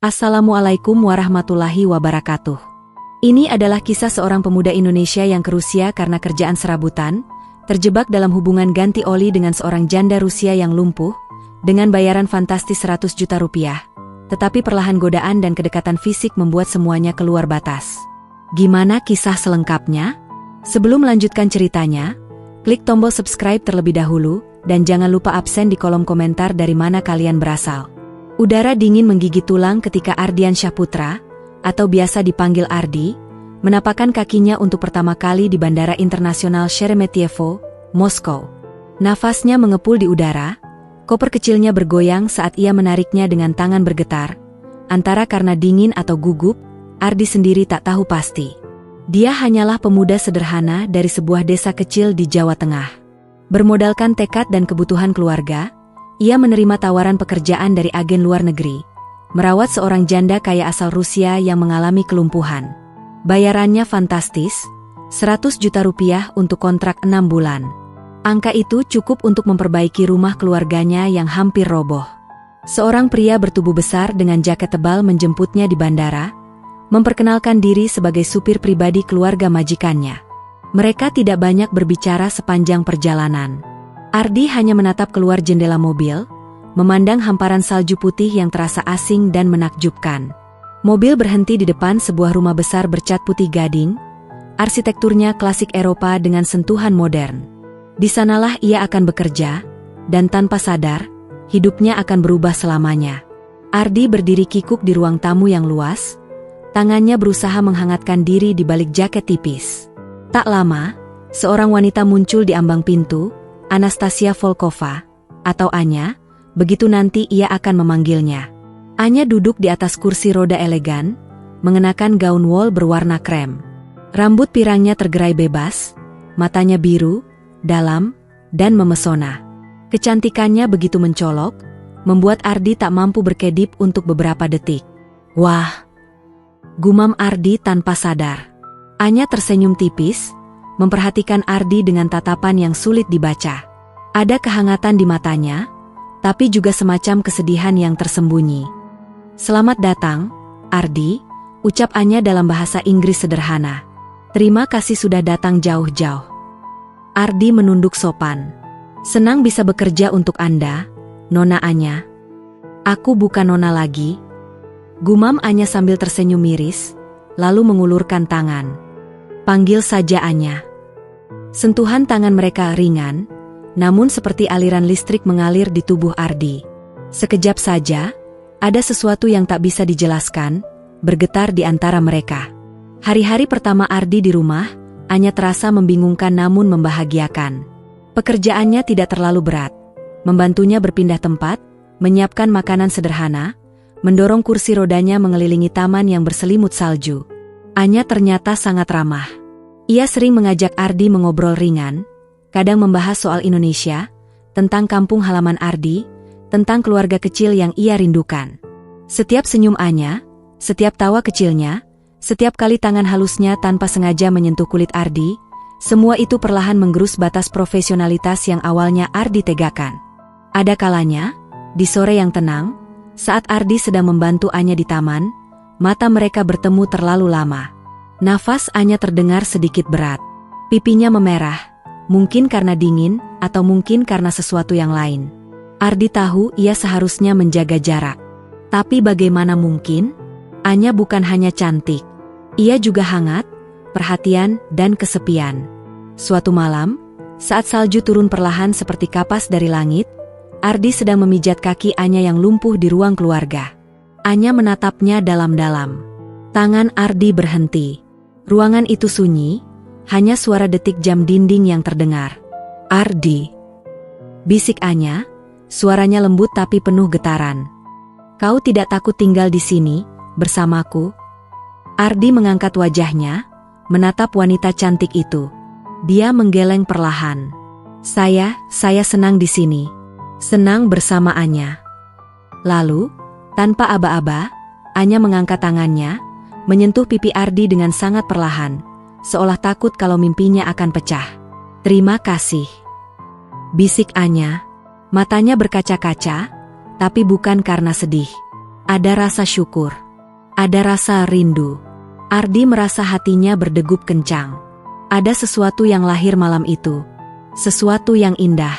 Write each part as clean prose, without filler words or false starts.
Assalamualaikum warahmatullahi wabarakatuh. Ini adalah kisah seorang pemuda Indonesia yang ke Rusia karena kerjaan serabutan, terjebak dalam hubungan ganti oli dengan seorang janda Rusia yang lumpuh, dengan bayaran fantastis 100 juta rupiah. Tetapi perlahan godaan dan kedekatan fisik membuat semuanya keluar batas. Gimana kisah selengkapnya? Sebelum melanjutkan ceritanya, klik tombol subscribe terlebih dahulu, dan jangan lupa absen di kolom komentar dari mana kalian berasal. Udara dingin menggigit tulang ketika Ardian Syahputra, atau biasa dipanggil Ardi, menapakkan kakinya untuk pertama kali di Bandara Internasional Sheremetyevo, Moskow. Nafasnya mengepul di udara, koper kecilnya bergoyang saat ia menariknya dengan tangan bergetar. Antara karena dingin atau gugup, Ardi sendiri tak tahu pasti. Dia hanyalah pemuda sederhana dari sebuah desa kecil di Jawa Tengah. Bermodalkan tekad dan kebutuhan keluarga, ia menerima tawaran pekerjaan dari agen luar negeri, merawat seorang janda kaya asal Rusia yang mengalami kelumpuhan. Bayarannya fantastis, 100 juta rupiah untuk kontrak 6 bulan. Angka itu cukup untuk memperbaiki rumah keluarganya yang hampir roboh. Seorang pria bertubuh besar dengan jaket tebal menjemputnya di bandara, memperkenalkan diri sebagai supir pribadi keluarga majikannya. Mereka tidak banyak berbicara sepanjang perjalanan. Ardi hanya menatap keluar jendela mobil, memandang hamparan salju putih yang terasa asing dan menakjubkan. Mobil berhenti di depan sebuah rumah besar bercat putih gading, arsitekturnya klasik Eropa dengan sentuhan modern. Di sanalah ia akan bekerja, dan tanpa sadar, hidupnya akan berubah selamanya. Ardi berdiri kikuk di ruang tamu yang luas, tangannya berusaha menghangatkan diri di balik jaket tipis. Tak lama, seorang wanita muncul di ambang pintu, Anastasia Volkova, atau Anya, begitu nanti ia akan memanggilnya. Anya duduk di atas kursi roda elegan, mengenakan gaun wol berwarna krem. Rambut pirangnya tergerai bebas, matanya biru, dalam, dan memesona. Kecantikannya begitu mencolok, membuat Ardi tak mampu berkedip untuk beberapa detik. Wah! Gumam Ardi tanpa sadar. Anya tersenyum tipis, memperhatikan Ardi dengan tatapan yang sulit dibaca. Ada kehangatan di matanya, tapi juga semacam kesedihan yang tersembunyi. Selamat datang, Ardi, ucap Anya dalam bahasa Inggris sederhana. Terima kasih sudah datang jauh-jauh. Ardi menunduk sopan. Senang bisa bekerja untuk Anda, Nona Anya. Aku bukan Nona lagi. Gumam Anya sambil tersenyum miris, lalu mengulurkan tangan. Panggil saja Anya. Sentuhan tangan mereka ringan, namun seperti aliran listrik mengalir di tubuh Ardi. Sekejap saja, ada sesuatu yang tak bisa dijelaskan, bergetar di antara mereka. Hari-hari pertama Ardi di rumah, Anya terasa membingungkan namun membahagiakan. Pekerjaannya tidak terlalu berat. Membantunya berpindah tempat, menyiapkan makanan sederhana, mendorong kursi rodanya mengelilingi taman yang berselimut salju. Anya ternyata sangat ramah. Ia sering mengajak Ardi mengobrol ringan, kadang membahas soal Indonesia, tentang kampung halaman Ardi, tentang keluarga kecil yang ia rindukan. Setiap senyum Anya, setiap tawa kecilnya, setiap kali tangan halusnya tanpa sengaja menyentuh kulit Ardi, semua itu perlahan menggerus batas profesionalitas yang awalnya Ardi tegakkan. Ada kalanya, di sore yang tenang, saat Ardi sedang membantu Anya di taman, mata mereka bertemu terlalu lama. Nafas Anya terdengar sedikit berat. Pipinya memerah, mungkin karena dingin, atau mungkin karena sesuatu yang lain. Ardi tahu ia seharusnya menjaga jarak. Tapi bagaimana mungkin? Anya bukan hanya cantik. Ia juga hangat, perhatian, dan kesepian. Suatu malam, saat salju turun perlahan seperti kapas dari langit, Ardi sedang memijat kaki Anya yang lumpuh di ruang keluarga. Anya menatapnya dalam-dalam. Tangan Ardi berhenti. Ruangan itu sunyi, hanya suara detik jam dinding yang terdengar. Ardi, bisik Anya, suaranya lembut tapi penuh getaran. Kau tidak takut tinggal di sini, bersamaku? Ardi mengangkat wajahnya, menatap wanita cantik itu. Dia menggeleng perlahan. Saya senang di sini. Senang bersama Anya. Lalu, tanpa aba-aba, Anya mengangkat tangannya, menyentuh pipi Ardi dengan sangat perlahan, seolah takut kalau mimpinya akan pecah. Terima kasih, bisik Anya. Matanya berkaca-kaca, tapi bukan karena sedih. Ada rasa syukur. Ada rasa rindu. Ardi merasa hatinya berdegup kencang. Ada sesuatu yang lahir malam itu. Sesuatu yang indah.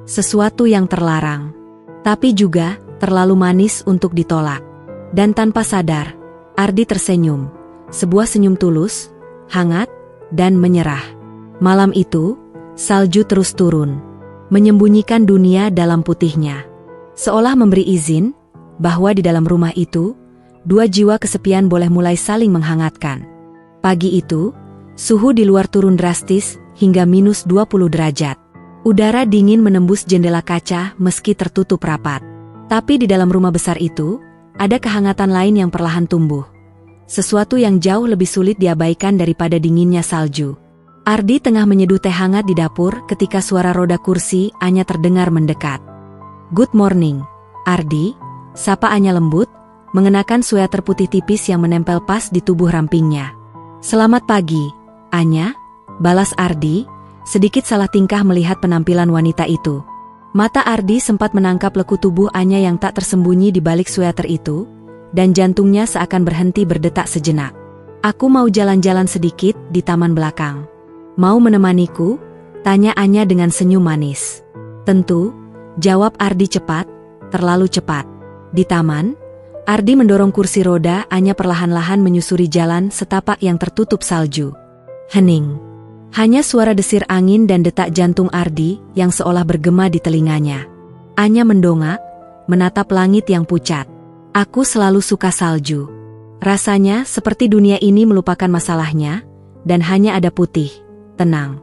Sesuatu yang terlarang. Tapi juga terlalu manis untuk ditolak. Dan tanpa sadar, Ardi tersenyum. Sebuah senyum tulus, hangat, dan menyerah. Malam itu, salju terus turun. Menyembunyikan dunia dalam putihnya. Seolah memberi izin bahwa di dalam rumah itu, dua jiwa kesepian boleh mulai saling menghangatkan. Pagi itu, suhu di luar turun drastis hingga minus 20 derajat. Udara dingin menembus jendela kaca meski tertutup rapat. Tapi di dalam rumah besar itu, ada kehangatan lain yang perlahan tumbuh. Sesuatu yang jauh lebih sulit diabaikan daripada dinginnya salju. Ardi tengah menyeduh teh hangat di dapur ketika suara roda kursi Anya terdengar mendekat. "Good morning, Ardi," sapa Anya lembut, mengenakan sweater putih tipis yang menempel pas di tubuh rampingnya. "Selamat pagi, Anya," balas Ardi, sedikit salah tingkah melihat penampilan wanita itu. Mata Ardi sempat menangkap leku tubuh Anya yang tak tersembunyi di balik sweater itu, dan jantungnya seakan berhenti berdetak sejenak. "Aku mau jalan-jalan sedikit di taman belakang. Mau menemaniku?" tanya Anya dengan senyum manis. "Tentu," jawab Ardi cepat, terlalu cepat. Di taman, Ardi mendorong kursi roda Anya perlahan-lahan menyusuri jalan setapak yang tertutup salju. Hening. Hanya suara desir angin dan detak jantung Ardi yang seolah bergema di telinganya. Anya mendongak, menatap langit yang pucat. "Aku selalu suka salju." Rasanya seperti dunia ini melupakan masalahnya, dan hanya ada putih, tenang.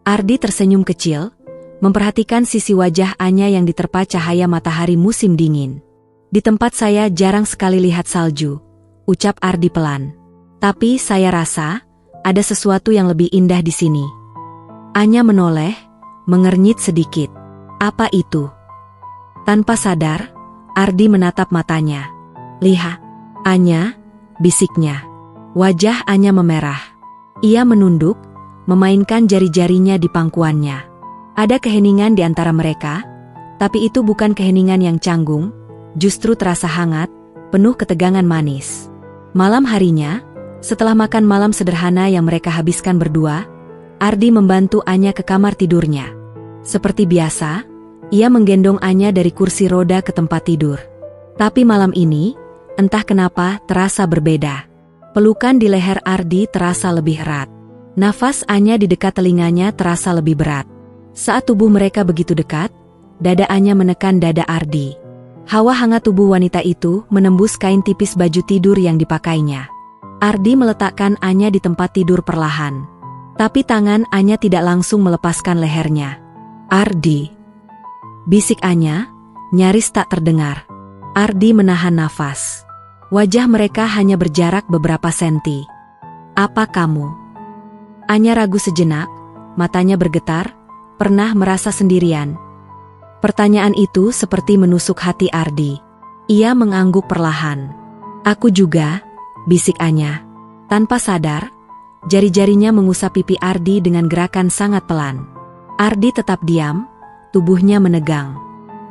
Ardi tersenyum kecil, memperhatikan sisi wajah Anya yang diterpa cahaya matahari musim dingin. "Di tempat saya jarang sekali lihat salju," ucap Ardi pelan. "Tapi saya rasa ada sesuatu yang lebih indah di sini." Anya menoleh, mengernyit sedikit. "Apa itu?" Tanpa sadar, Ardi menatap matanya. "Lihat, Anya," bisiknya. Wajah Anya memerah. Ia menunduk, memainkan jari-jarinya di pangkuannya. Ada keheningan di antara mereka, tapi itu bukan keheningan yang canggung, justru terasa hangat, penuh ketegangan manis. Malam harinya, setelah makan malam sederhana yang mereka habiskan berdua, Ardi membantu Anya ke kamar tidurnya. Seperti biasa, ia menggendong Anya dari kursi roda ke tempat tidur. Tapi malam ini, entah kenapa terasa berbeda. Pelukan di leher Ardi terasa lebih erat. Nafas Anya di dekat telinganya terasa lebih berat. Saat tubuh mereka begitu dekat, dada Anya menekan dada Ardi. Hawa hangat tubuh wanita itu menembus kain tipis baju tidur yang dipakainya. Ardi meletakkan Anya di tempat tidur perlahan. Tapi tangan Anya tidak langsung melepaskan lehernya. "Ardi," bisik Anya, nyaris tak terdengar. Ardi menahan nafas. Wajah mereka hanya berjarak beberapa senti. "Apa kamu?" Anya ragu sejenak, matanya bergetar. "Pernah merasa sendirian?" Pertanyaan itu seperti menusuk hati Ardi. Ia mengangguk perlahan. "Aku juga," bisik Anya. Tanpa sadar, jari-jarinya mengusap pipi Ardi dengan gerakan sangat pelan. Ardi tetap diam, tubuhnya menegang.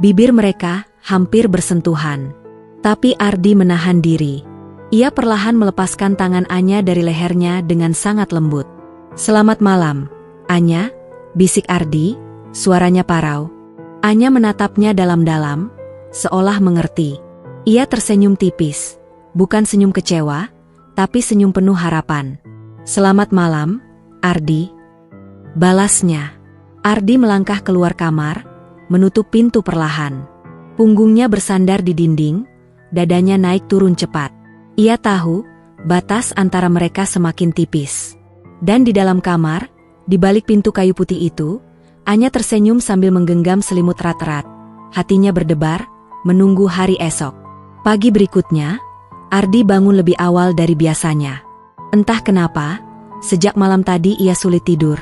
Bibir mereka hampir bersentuhan. Tapi Ardi menahan diri. Ia perlahan melepaskan tangan Anya dari lehernya dengan sangat lembut. "Selamat malam, Anya," bisik Ardi, suaranya parau. Anya menatapnya dalam-dalam, seolah mengerti. Ia tersenyum tipis, bukan senyum kecewa, tapi senyum penuh harapan. "Selamat malam, Ardi," balasnya. Ardi melangkah keluar kamar, menutup pintu perlahan. Punggungnya bersandar di dinding, dadanya naik turun cepat. Ia tahu, batas antara mereka semakin tipis. Dan di dalam kamar, di balik pintu kayu putih itu, Anya tersenyum sambil menggenggam selimut erat-erat. Hatinya berdebar, menunggu hari esok. Pagi berikutnya, Ardi bangun lebih awal dari biasanya. Entah kenapa, sejak malam tadi ia sulit tidur.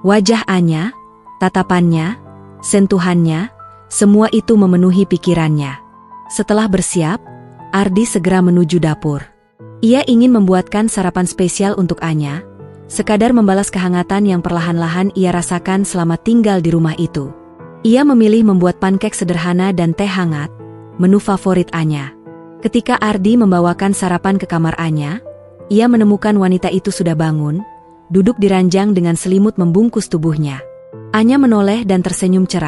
Wajah Anya, tatapannya, sentuhannya, semua itu memenuhi pikirannya. Setelah bersiap, Ardi segera menuju dapur. Ia ingin membuatkan sarapan spesial untuk Anya, sekadar membalas kehangatan yang perlahan-lahan ia rasakan selama tinggal di rumah itu. Ia memilih membuat pancake sederhana dan teh hangat, menu favorit Anya. Ketika Ardi membawakan sarapan ke kamar Anya, ia menemukan wanita itu sudah bangun, duduk di ranjang dengan selimut membungkus tubuhnya. Anya menoleh dan tersenyum cerah.